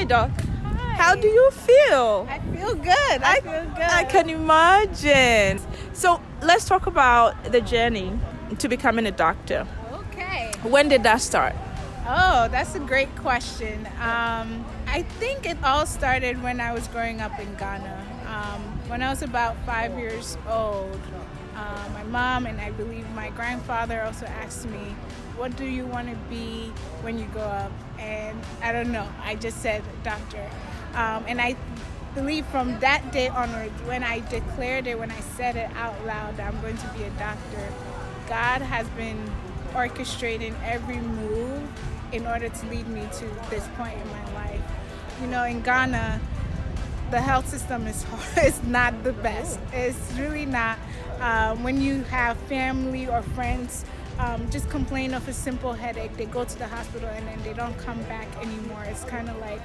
Hi, Doc. Hi. How do you feel? I feel good. I feel good. I can imagine. So let's talk about the journey to becoming a doctor. Okay. When did that start? Oh, that's a great question. I think it all started when I was growing up in Ghana. When I was about 5 years old, my mom and I believe my grandfather also asked me, what do you want to be when you grow up? And I don't know. I just said doctor. And I believe from that day onwards, when I declared it, when I said it out loud that I'm going to be a doctor, God has been orchestrating every move in order to lead me to this point in my life. You know, in Ghana, the health system is not the best. It's really not. When you have family or friends just complain of a simple headache, they go to the hospital and then they don't come back anymore. It's kind of like,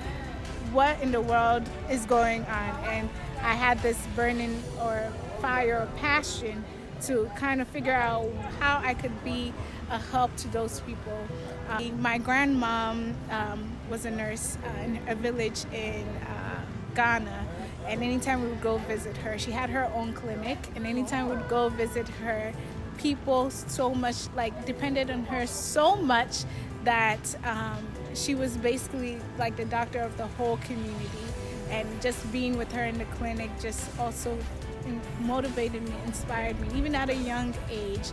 what in the world is going on? And I had this burning or fire or passion to kind of figure out how I could be a help to those people. My grandmom was a nurse in a village in Ghana, and anytime we would go visit her, she had her own clinic, and anytime we would go visit her, people so much depended on her so much that she was basically like the doctor of the whole community. And just being with her in the clinic just also motivated me, inspired me, even at a young age.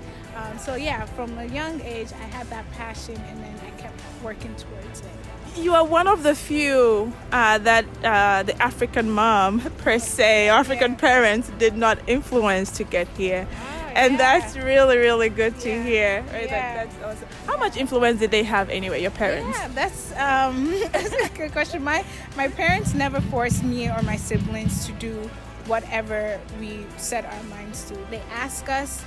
So yeah, from a young age, I had that passion, and then I kept working towards it. You are one of the few that the African mom, per se, African parents did not influence to get here. And that's really, really good to hear. Right? Yeah. That's awesome. How much influence did they have anyway, your parents? Yeah, that's a good question. My parents never forced me or my siblings to do whatever we set our minds to. They ask us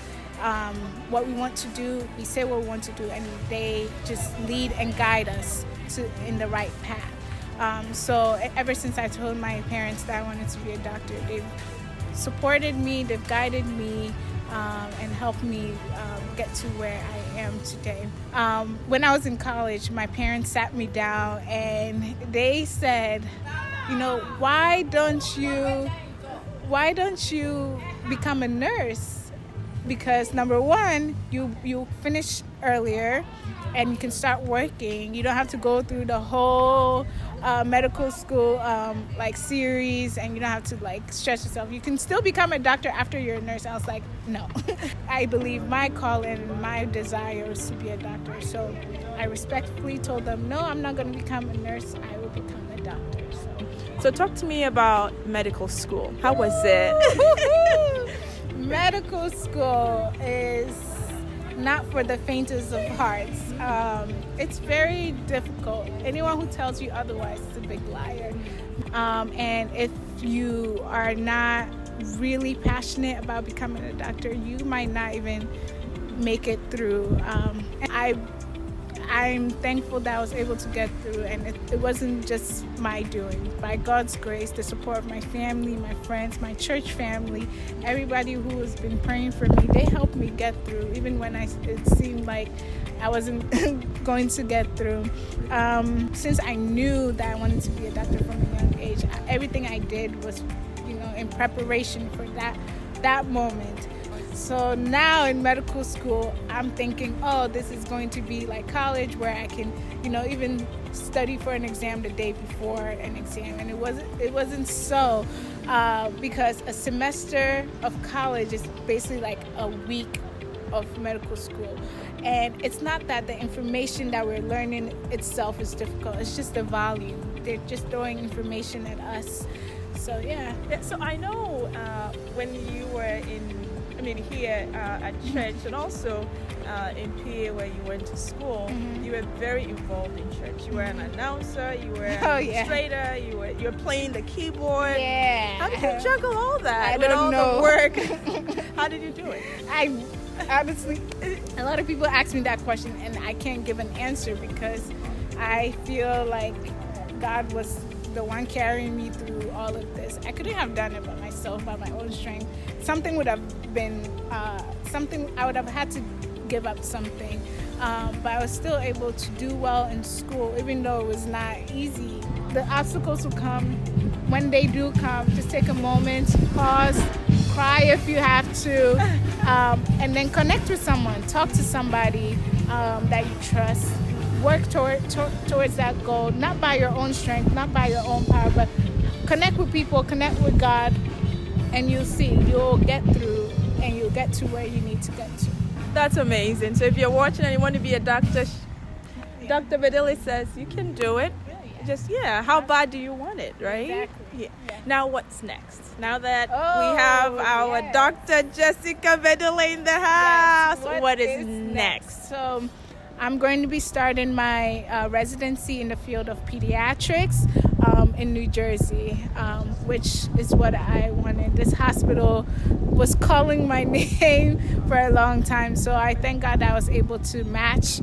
what we want to do, we say what we want to do, and they just lead and guide us in the right path. So ever since I told my parents that I wanted to be a doctor, they've supported me, they've guided me, and helped me get to where I am today. When I was in college, my parents sat me down and they said, you know, why don't you become a nurse? Because number one, you finish earlier and you can start working. You don't have to go through the whole medical school series, and you don't have to stretch yourself. You can still become a doctor after you're a nurse. I was like, no. I believe my calling and my desire is to be a doctor. So I respectfully told them, no, I'm not going to become a nurse. I will become a doctor. So talk to me about medical school. How was it? Medical school is not for the faintest of hearts. It's very difficult. Anyone who tells you otherwise is a big liar. And if you are not really passionate about becoming a doctor, you might not even make it through. I'm thankful that I was able to get through, and it wasn't just my doing. By God's grace, the support of my family, my friends, my church family, everybody who has been praying for me, they helped me get through, even when it seemed like I wasn't going to get through. Since I knew that I wanted to be a doctor from a young age, everything I did was, in preparation for that moment. So now in medical school, I'm thinking, oh, this is going to be like college, where I can, even study for an exam the day before an exam. And it wasn't so, because a semester of college is basically like a week of medical school. And it's not that the information that we're learning itself is difficult. It's just the volume. They're just throwing information at us. So yeah. So I know when you were here at church, and also in PA where you went to school, you were very involved in church. You were an announcer, you were an administrator, you were playing the keyboard. Yeah. How did you juggle all that I with don't all know. the work? How did you do it? I honestly, a lot of people ask me that question, and I can't give an answer because I feel like God was the one carrying me through all of this. I couldn't have done it by myself, by my own strength. Something would have been, I would have had to give up something. but I was still able to do well in school, even though it was not easy. The obstacles will come. When they do come, just take a moment, pause, cry if you have to, and then connect with someone. Talk to somebody that you trust. Work towards that goal, not by your own strength, not by your own power, but connect with people, connect with God, and you'll see, you'll get through and you'll get to where you need to get to. That's amazing. So if you're watching and you want to be a doctor, Dr. Bedele says you can do it. Just, how bad do you want it, right? Exactly. Yeah. Now what's next? Now that we have our Dr. Jessica Bedele in the house, what is next? So I'm going to be starting my residency in the field of pediatrics in New Jersey, which is what I wanted. This hospital was calling my name for a long time, so I thank God I was able to match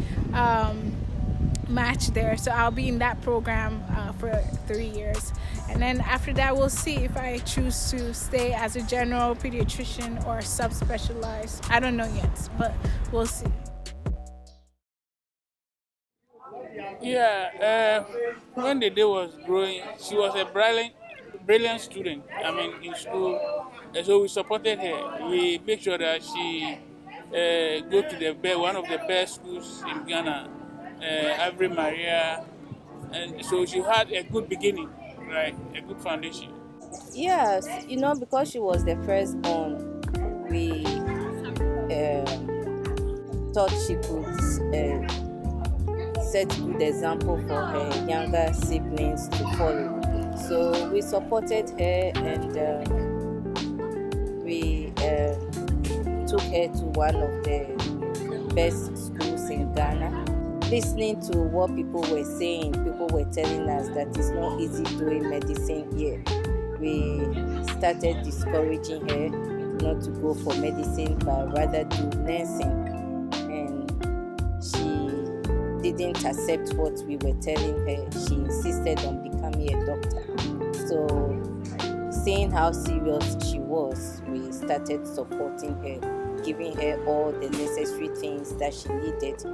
there. So I'll be in that program for 3 years, and then after that we'll see if I choose to stay as a general pediatrician or subspecialized. I don't know yet, but we'll see. Yeah, when the day was growing, she was a brilliant student. I mean, in school, and so we supported her. We make sure that she go to one of the best schools in Ghana, Ave Maria, and so she had a good beginning, right? A good foundation. Yes, because she was the firstborn, we thought she could set good example for her younger siblings to follow. So we supported her, and we took her to one of the best schools in Ghana. Listening to what people were saying, people were telling us that it's not easy doing medicine here. We started discouraging her not to go for medicine, but rather do nursing. And she didn't accept what we were telling her. She insisted on becoming a doctor. So, seeing how serious she was, we started supporting her, giving her all the necessary things that she needed to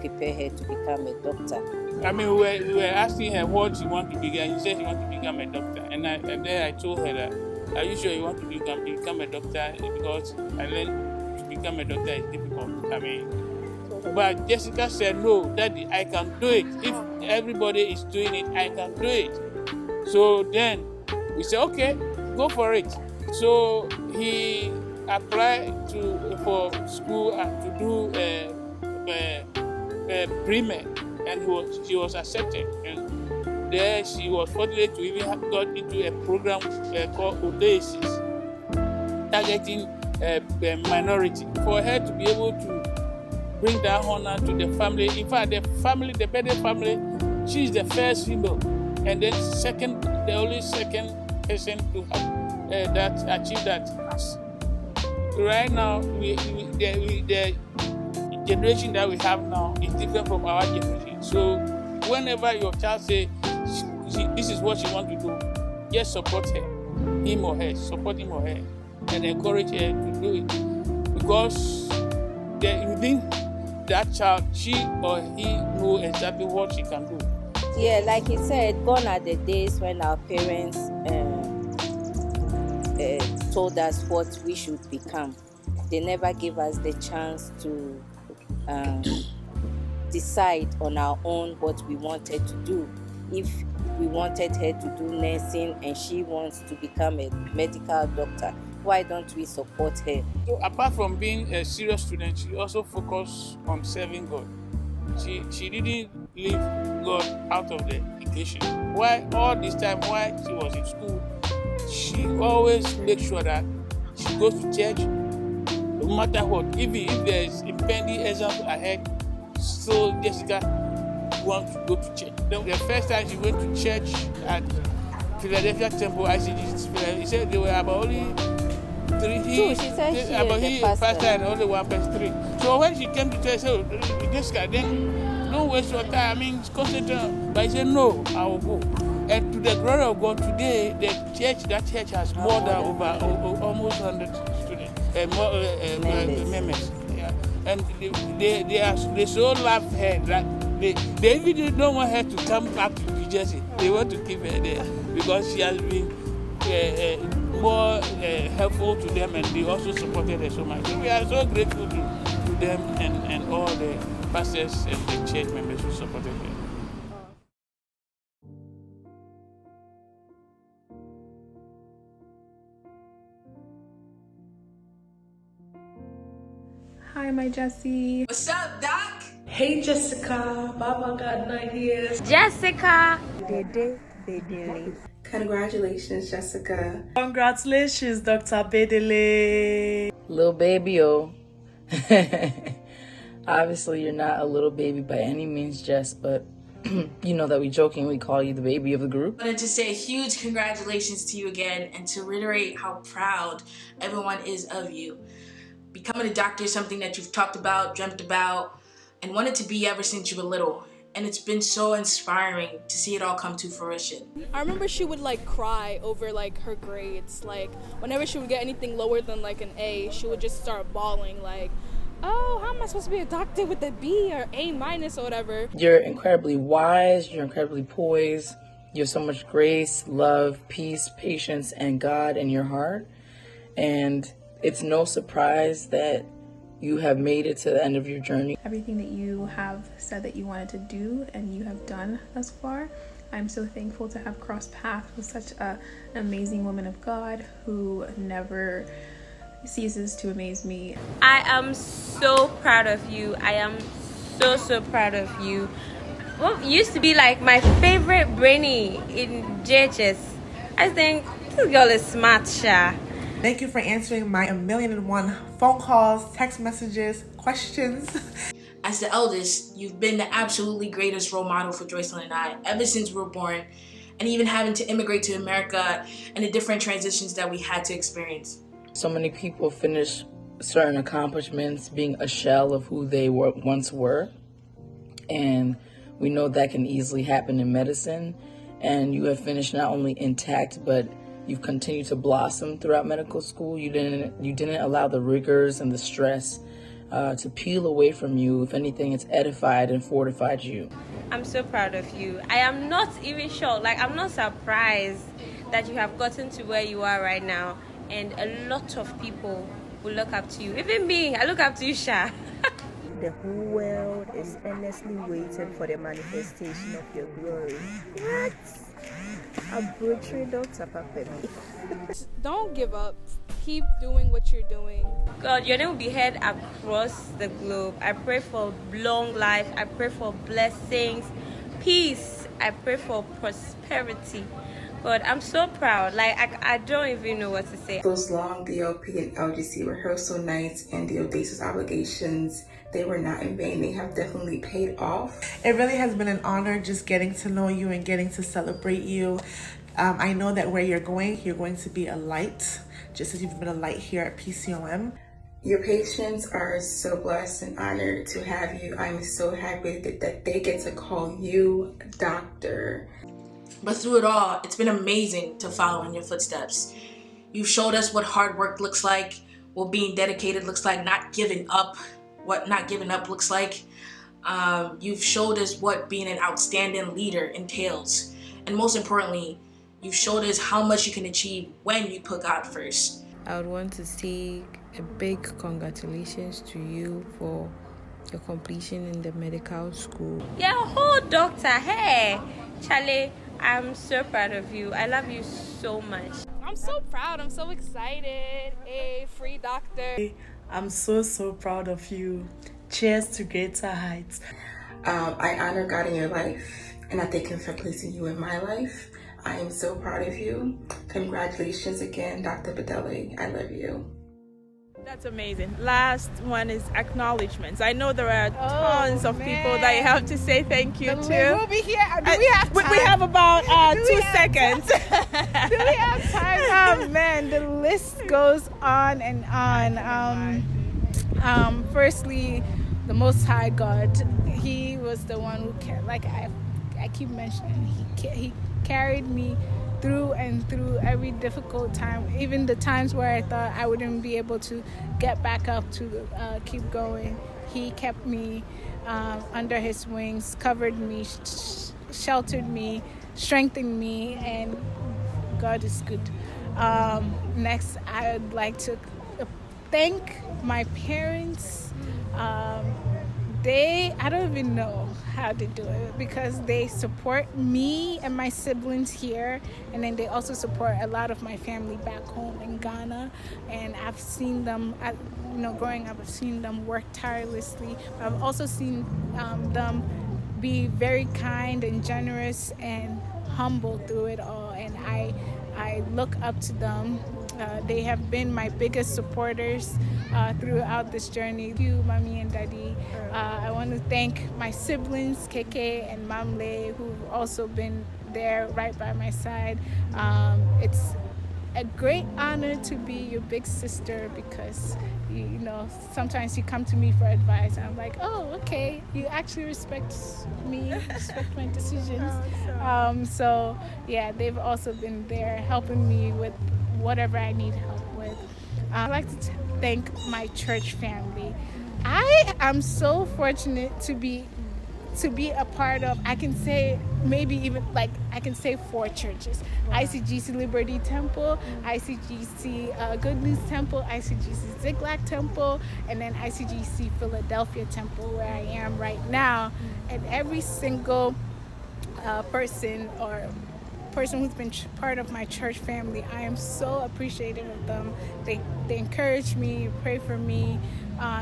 prepare her to become a doctor. I mean, we were asking her what she wanted to become. She said she wanted to become a doctor. And then I told her that, are you sure you want to become a doctor? Because I learned to become a doctor is difficult. I mean, but Jessica said, no, Daddy, I can do it. If everybody is doing it, I can do it. So then we said, okay, go for it. So he applied for school to do pre-med, and she was accepted. And there she was fortunate to even got into a program called Oasis, targeting minority. For her to be able to bring that honor to the family. In fact, the Bedele family, she is the first female, and then the only second person to have achieve that. Right now, the generation that we have now is different from our generation. So whenever your child says this is what she wants to do, just support him or her, and encourage her to do it. Because within that child, she or he know exactly what she can do. Yeah, like he said, gone are the days when our parents told us what we should become. They never gave us the chance to decide on our own what we wanted to do. If we wanted her to do nursing and she wants to become a medical doctor, why don't we support her? So apart from being a serious student, she also focused on serving God. She didn't leave God out of the equation. Why all this time while she was in school, she always makes sure that she goes to church, no matter what. Even if there is impending exam ahead, so Jessica wants to go to church. The first time she went to church at Philadelphia Temple ICG, he said there were about only three. She said she about is the pastor and only 1+3. So when she came to church, she said, Jessica, then don't waste your time. I mean, concentrate. But I said, no, I will go. And to the glory of God, today that church has more than over almost 100 students, members. Yeah. and they so love her that they even don't want her to come back to Jersey. They want to keep her there because she has been more helpful to them, and they also supported her so much. So we are so grateful to them and all the pastors and the church members who supported them. Hi, my Jessie. What's up, Doc? Hey, Jessica. Baba Gardner here. Jessica. Congratulations, Jessica. Congratulations, Dr. Bedele. Little baby, oh. Obviously, you're not a little baby by any means, Jess, but you know that we jokingly call you the baby of the group. I wanted to say a huge congratulations to you again and to reiterate how proud everyone is of you. Becoming a doctor is something that you've talked about, dreamt about, and wanted to be ever since you were little. And it's been so inspiring to see it all come to fruition. I remember she would cry over her grades. Whenever she would get anything lower than an A, she would just start bawling oh, how am I supposed to be a doctor with a B or A- or whatever? You're incredibly wise, you're incredibly poised, you have so much grace, love, peace, patience, and God in your heart. And it's no surprise that you have made it to the end of your journey. Everything that you have said that you wanted to do and you have done thus far, I'm so thankful to have crossed paths with such an amazing woman of God who never ceases to amaze me. I am so proud of you. I am so proud of you. What used to be my favorite brainy in JHS. I think this girl is smart, Sha. Thank you for answering my 1,000,001 phone calls, text messages, questions. As the eldest, you've been the absolutely greatest role model for Joycelyn and I ever since we were born, and even having to immigrate to America and the different transitions that we had to experience. So many people finish certain accomplishments being a shell of who they once were. And we know that can easily happen in medicine. And you have finished not only intact, but you've continued to blossom throughout medical school. You didn't allow the rigors and the stress to peel away from you. If anything, it's edified and fortified you. I'm so proud of you. I am not even sure, I'm not surprised that you have gotten to where you are right now. And a lot of people will look up to you. Even me, I look up to you, Sha. The whole world is earnestly waiting for the manifestation of your glory. What? A butchery, Dr. Papemi. Don't give up. Keep doing what you're doing. God, your name will be heard across the globe. I pray for long life. I pray for blessings, peace. I pray for prosperity. God, I'm so proud. I don't even know what to say. Those long DLP and LGC rehearsal nights and the audacious obligations, they were not in vain. They have definitely paid off. It really has been an honor just getting to know you and getting to celebrate you. I know that where you're going to be a light, just as you've been a light here at PCOM. Your patients are so blessed and honored to have you. I'm so happy that they get to call you doctor. But through it all, it's been amazing to follow in your footsteps. You've showed us what hard work looks like, what being dedicated looks like, not giving up, what not giving up looks like. You've showed us what being an outstanding leader entails. And most importantly, you've showed us how much you can achieve when you put God first. I would want to say a big congratulations to you for your completion in the medical school. Yeah, whole doctor. Hey, Charlie, I'm so proud of you. I love you so much. I'm so proud. I'm so excited. Hey, free doctor. I'm so proud of you. Cheers to greater heights. I honor God in your life, and I thank Him for placing you in my life. I am so proud of you. Congratulations again, Dr. Bedele. I love you. That's amazing. Last one is acknowledgements. I know there are tons of people that you have to say thank you to. We'll be here. Do we have time? We have about 2 seconds. Do we have time? Oh man, the list goes on and on. Firstly, the Most High God. He was the one who I keep mentioning. He carried me through and through every difficult time, even the times where I thought I wouldn't be able to get back up to keep going. He kept me under his wings, covered me, sheltered me, strengthened me, and God is good. Next, I would like to thank my parents. I don't even know how to do it because they support me and my siblings here, and then they also support a lot of my family back home in Ghana. And I've seen them, growing up, I've seen them work tirelessly. I've also seen them be very kind and generous and humble through it all, and I look up to them. They have been my biggest supporters throughout this journey. Thank you, Mommy and Daddy. I want to thank my siblings, KK and Mamle, who've also been there right by my side. It's a great honor to be your big sister because, sometimes you come to me for advice and I'm like, oh, okay, you actually respect me, respect my decisions. So, yeah, they've also been there helping me with whatever I need help with. I'd like to thank my church family. I am so fortunate to be a part of, I can say maybe even I can say 4 churches. Wow. ICGC Liberty Temple, ICGC Good News Temple, ICGC Ziklag Temple, and then ICGC Philadelphia Temple where I am right now. And every single person who's been part of my church family, I am so appreciative of them. They encourage me, pray for me,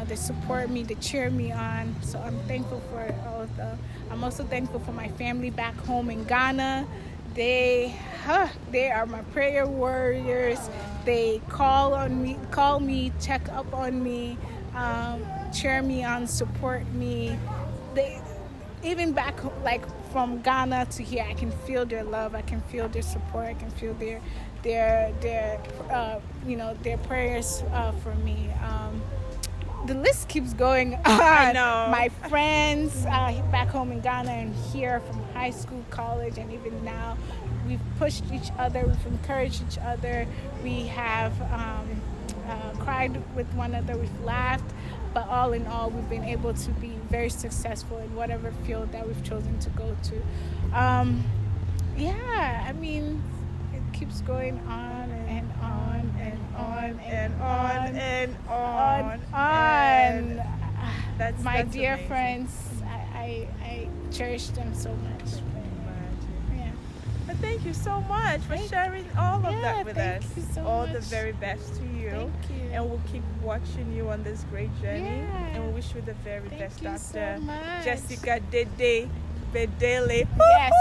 they support me, they cheer me on. So I'm thankful for all of them. I'm also thankful for my family back home in Ghana. They are my prayer warriors. They call me, check up on me, cheer me on, support me. They even back from Ghana to here, I can feel their love, I can feel their support, I can feel their prayers for me. The list keeps going on. I know. My friends back home in Ghana and here from high school, college, and even now, we've pushed each other, we've encouraged each other, we have cried with one another, we've laughed. But all in all, we've been able to be very successful in whatever field that we've chosen to go to. It keeps going on and on and on and on and on. That's dear amazing. Friends. I cherish them so much. Yeah. But thank you so much for sharing all of that with us. Thank you so all much. The very best to you. Thank you. And we'll keep watching you on this great journey. Yeah. And we wish you the very best, Thank you Dr. so much. Jessica Dede Bedele. Yes.